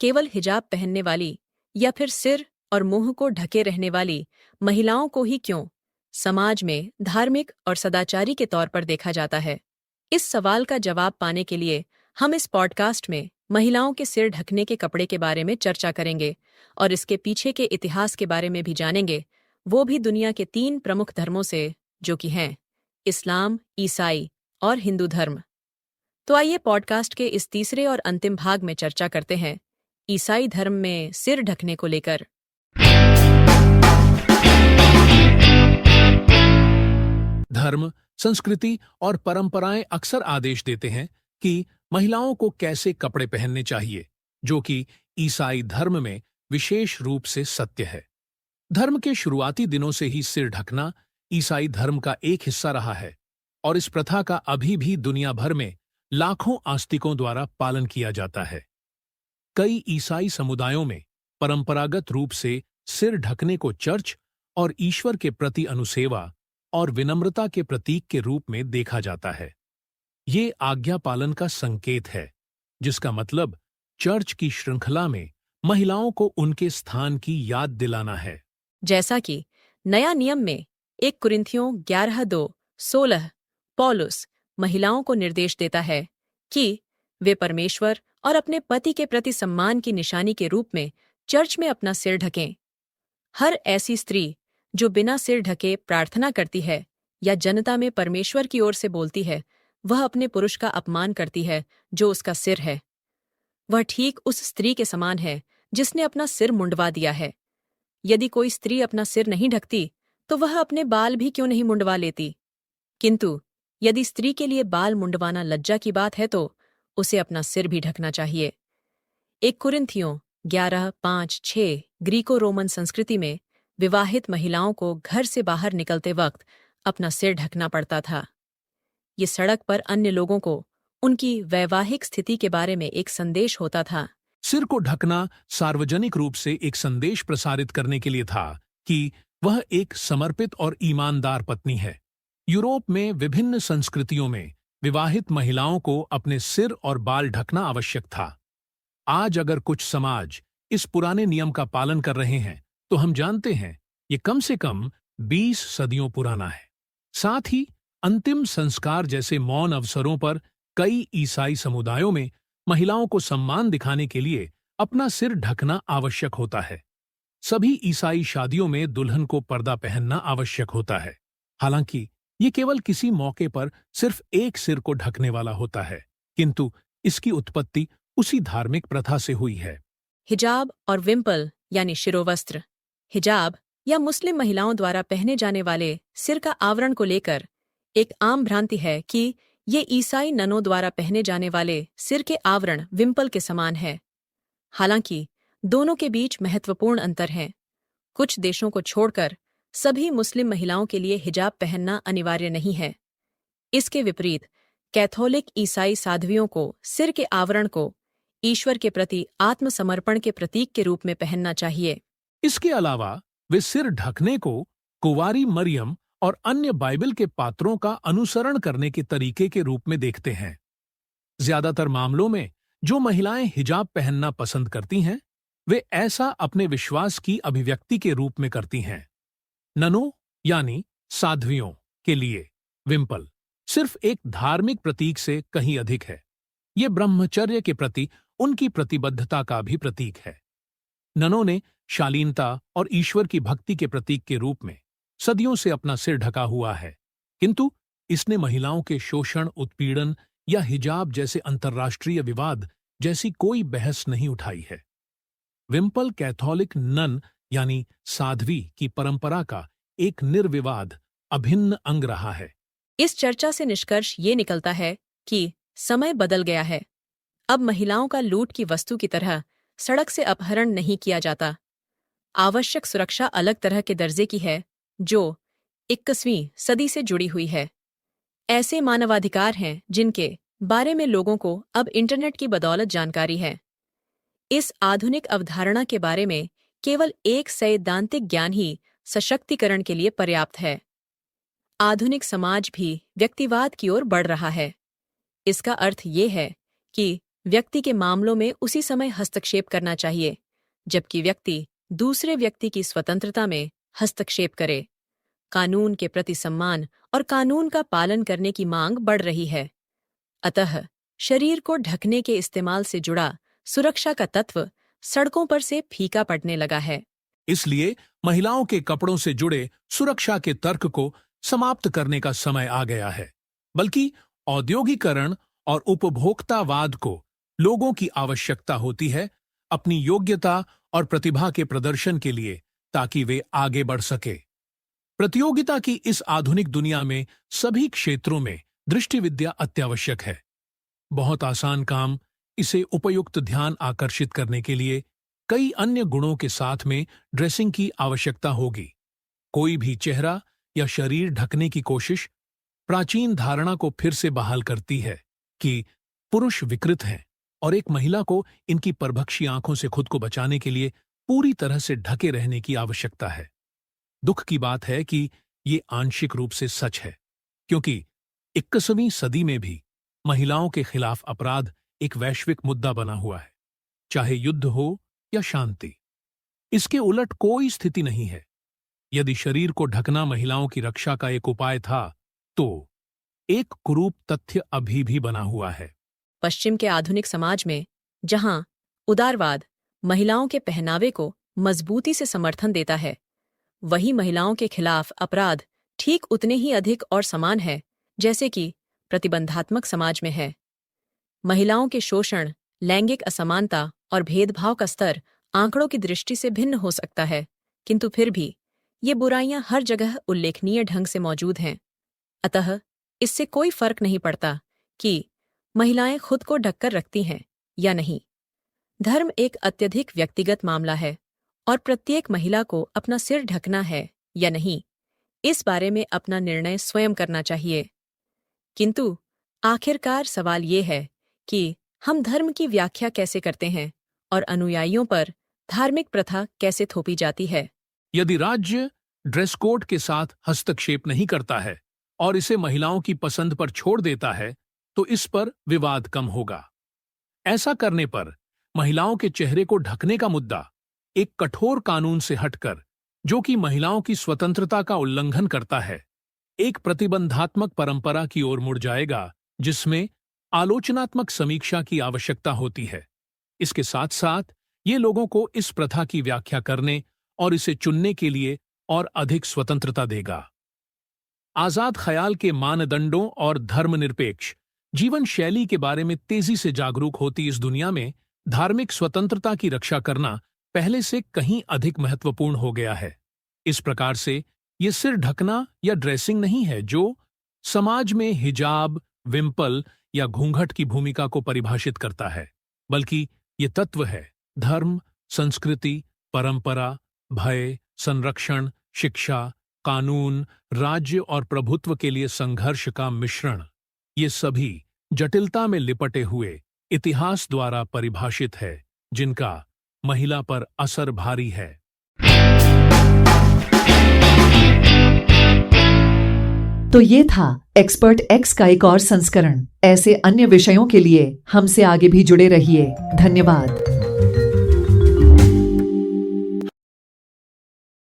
केवल हिजाब पहनने वाली या फिर सिर और मुंह को ढके रहने वाली महिलाओं को ही क्यों समाज में धार्मिक और सदाचारी के तौर पर देखा जाता है? इस सवाल का जवाब पाने के लिए हम इस पॉडकास्ट में महिलाओं के सिर ढकने के कपड़े के बारे में चर्चा करेंगे और इसके पीछे के इतिहास के बारे में भी जानेंगे, वो भी दुनिया के 3 प्रमुख धर्मों से, जो कि हैं इस्लाम, ईसाई और हिंदू धर्म। तो आइए पॉडकास्ट के इस तीसरे और अंतिम भाग में चर्चा करते हैं ईसाई धर्म में सिर ढकने को लेकर। धर्म, संस्कृति और परंपराएं अक्सर आदेश देते हैं कि महिलाओं को कैसे कपड़े पहनने चाहिए, जो कि ईसाई धर्म में विशेष रूप से सत्य है। धर्म के शुरुआती दिनों से ही सिर ढकना ईसाई धर्म का एक हिस्सा रहा है और इस प्रथा का अभी भी दुनिया भर में लाखों आस्तिकों द्वारा पालन किया जाता है। कई ईसाई समुदायों में परंपरागत रूप से सिर ढकने को चर्च और ईश्वर के प्रति अनुसेवा और विनम्रता के प्रतीक के रूप में देखा जाता है। ये आज्ञा पालन का संकेत है, जिसका मतलब चर्च की श्रृंखला में महिलाओं को उनके स्थान की याद दिलाना है। जैसा कि नया नियम में 1 कुरिन्थियों 11:2-16 पौलुस महिलाओं को निर्देश देता है कि वे परमेश्वर और अपने पति के प्रति सम्मान की निशानी के रूप में चर्च में अपना सिर ढकें। हर ऐसी स्त्री जो बिना सिर ढके प्रार्थना करती है या जनता में परमेश्वर की ओर से बोलती है, वह अपने पुरुष का अपमान करती है जो उसका सिर है। वह ठीक उस स्त्री के समान है जिसने अपना सिर मुंडवा दिया है। यदि कोई स्त्री अपना सिर नहीं ढकती तो वह अपने बाल भी क्यों नहीं मुंडवा लेती, किंतु यदि स्त्री के लिए बाल मुंडवाना लज्जा की बात है तो उसे अपना सिर भी ढकना चाहिए। 1 कुरिन्थियों 11:5-6 ग्रीको रोमन संस्कृति में विवाहित महिलाओं को घर से बाहर निकलते वक्त अपना सिर ढकना पड़ता था। ये सड़क पर अन्य लोगों को उनकी वैवाहिक स्थिति के बारे में एक संदेश होता था। सिर को ढकना सार्वजनिक रूप से एक संदेश प्रसारित करने के लिए था कि वह एक समर्पित और ईमानदार पत्नी है। यूरोप में विभिन्न संस्कृतियों में विवाहित महिलाओं को अपने सिर और बाल ढकना आवश्यक था। आज अगर कुछ समाज इस पुराने नियम का पालन कर रहे हैं, तो हम जानते हैं ये कम से कम 20 सदियों पुराना है। साथ ही अंतिम संस्कार जैसे मौन अवसरों पर कई ईसाई समुदायों में महिलाओं को सम्मान दिखाने के लिए अपना सिर ढकना आवश्यक होता है। सभी ईसाई शादियों में दुल्हन को पर्दा पहनना आवश्यक होता है। हालांकि ये केवल किसी मौके पर सिर्फ एक सिर को ढकने वाला होता है, किंतु इसकी उत्पत्ति उसी धार्मिक प्रथा से हुई है। हिजाब और विम्पल यानी शिरोवस्त्र। हिजाब या मुस्लिम महिलाओं द्वारा पहने जाने वाले सिर का आवरण को लेकर एक आम भ्रांति है कि ये ईसाई ननों द्वारा पहने जाने वाले सिर के आवरण विम्पल के समान है। हालांकि दोनों के बीच महत्वपूर्ण अंतर हैं। कुछ देशों को छोड़कर सभी मुस्लिम महिलाओं के लिए हिजाब पहनना अनिवार्य नहीं है। इसके विपरीत कैथोलिक ईसाई साध्वियों को सिर के आवरण को ईश्वर के प्रति आत्मसमर्पण के प्रतीक के रूप में पहनना चाहिए। इसके अलावा वे सिर ढकने को कुंवारी मरियम और अन्य बाइबल के पात्रों का अनुसरण करने के तरीके के रूप में देखते हैं। ज्यादातर मामलों में जो महिलाएं हिजाब पहनना पसंद करती हैं, वे ऐसा अपने विश्वास की अभिव्यक्ति के रूप में करती हैं। ननों यानी साध्वियों के लिए विम्पल सिर्फ एक धार्मिक प्रतीक से कहीं अधिक है। ये ब्रह्मचर्य के प्रति उनकी प्रतिबद्धता का भी प्रतीक है। ननों ने शालीनता और ईश्वर की भक्ति के प्रतीक के रूप में सदियों से अपना सिर ढका हुआ है, किंतु इसने महिलाओं के शोषण, उत्पीड़न या हिजाब जैसे अंतर्राष्ट्रीय विवाद जैसी कोई बहस नहीं उठाई है। विम्पल कैथोलिक नन यानी साध्वी की परंपरा का एक निर्विवाद अभिन्न अंग रहा है। इस चर्चा से निष्कर्ष ये निकलता है कि समय बदल गया है। अब महिलाओं का लूट की वस्तु की तरह सड़क से अपहरण नहीं किया जाता। आवश्यक सुरक्षा अलग तरह के दर्जे की है, जो 21वीं सदी से जुड़ी हुई है। ऐसे मानवाधिकार हैं जिनके बारे में लोगों को अब इंटरनेट की बदौलत जानकारी है। इस आधुनिक अवधारणा के बारे में केवल एक सैद्धांतिक ज्ञान ही सशक्तिकरण के लिए पर्याप्त है। आधुनिक समाज भी व्यक्तिवाद की ओर बढ़ रहा है। इसका अर्थ ये है कि व्यक्ति के मामलों में उसी समय हस्तक्षेप करना चाहिए जबकि व्यक्ति दूसरे व्यक्ति की स्वतंत्रता में हस्तक्षेप करे। कानून के प्रति सम्मान और कानून का पालन करने की मांग बढ़ रही है। अतः शरीर को ढकने के इस्तेमाल से जुड़ा सुरक्षा का तत्व सड़कों पर से फीका पड़ने लगा है। इसलिए महिलाओं के कपड़ों से जुड़े सुरक्षा के तर्क को समाप्त करने का समय आ गया है, बल्कि औद्योगिकरण और उपभोक्तावाद को लोगों की आवश्यकता होती है अपनी योग्यता और प्रतिभा के प्रदर्शन के लिए, ताकि वे आगे बढ़ सके। प्रतियोगिता की इस आधुनिक दुनिया में सभी क्षेत्रों में दृष्टि विद्या अत्यावश्यक है। बहुत आसान काम, इसे उपयुक्त ध्यान आकर्षित करने के लिए कई अन्य गुणों के साथ में ड्रेसिंग की आवश्यकता होगी। कोई भी चेहरा या शरीर ढकने की कोशिश प्राचीन धारणा को फिर से बहाल करती है कि पुरुष विकृत हैं और एक महिला को इनकी परभक्षी आंखों से खुद को बचाने के लिए पूरी तरह से ढके रहने की आवश्यकता है। दुख की बात है कि ये आंशिक रूप से सच है, क्योंकि 21वीं सदी में भी महिलाओं के खिलाफ अपराध एक वैश्विक मुद्दा बना हुआ है, चाहे युद्ध हो या शांति। इसके उलट कोई स्थिति नहीं है। यदि शरीर को ढकना महिलाओं की रक्षा का एक उपाय था, तो एक कुरूप तथ्य अभी भी बना हुआ है। पश्चिम के आधुनिक समाज में, जहां उदारवाद महिलाओं के पहनावे को मजबूती से समर्थन देता है, वही महिलाओं के खिलाफ अपराध ठीक उतने ही अधिक और समान है जैसे कि प्रतिबंधात्मक समाज में है। महिलाओं के शोषण, लैंगिक असमानता और भेदभाव का स्तर आंकड़ों की दृष्टि से भिन्न हो सकता है, किंतु फिर भी ये बुराइयां हर जगह उल्लेखनीय ढंग से मौजूद हैं। अतः इससे कोई फर्क नहीं पड़ता कि महिलाएं खुद को ढककर रखती हैं या नहीं। धर्म एक अत्यधिक व्यक्तिगत मामला है और प्रत्येक महिला को अपना सिर ढकना है या नहीं, इस बारे में अपना निर्णय स्वयं करना चाहिए। किंतु आखिरकार सवाल ये है कि हम धर्म की व्याख्या कैसे करते हैं और अनुयायियों पर धार्मिक प्रथा कैसे थोपी जाती है। यदि राज्य ड्रेस कोड के साथ हस्तक्षेप नहीं करता है और इसे महिलाओं की पसंद पर छोड़ देता है, तो इस पर विवाद कम होगा। ऐसा करने पर महिलाओं के चेहरे को ढकने का मुद्दा एक कठोर कानून से हटकर, जो कि महिलाओं की स्वतंत्रता का उल्लंघन करता है, एक प्रतिबंधात्मक परंपरा की ओर मुड़ जाएगा, जिसमें आलोचनात्मक समीक्षा की आवश्यकता होती है। इसके साथ साथ ये लोगों को इस प्रथा की व्याख्या करने और इसे चुनने के लिए और अधिक स्वतंत्रता देगा। आजाद ख्याल के मानदंडों और धर्मनिरपेक्ष जीवन शैली के बारे में तेजी से जागरूक होती इस दुनिया में धार्मिक स्वतंत्रता की रक्षा करना पहले से कहीं अधिक महत्वपूर्ण हो गया है। इस प्रकार से ये सिर ढकना या ड्रेसिंग नहीं है जो समाज में हिजाब, विम्पल या घूंघट की भूमिका को परिभाषित करता है, बल्कि ये तत्व है धर्म, संस्कृति, परंपरा, भय, संरक्षण, शिक्षा, कानून, राज्य और प्रभुत्व के लिए संघर्ष का मिश्रण। ये सभी जटिलता में लिपटे हुए इतिहास द्वारा परिभाषित है, जिनका महिला पर असर भारी है। तो ये था एक्सपर्ट एक्स का एक और संस्करण। ऐसे अन्य विषयों के लिए हमसे आगे भी जुड़े रहिए। धन्यवाद।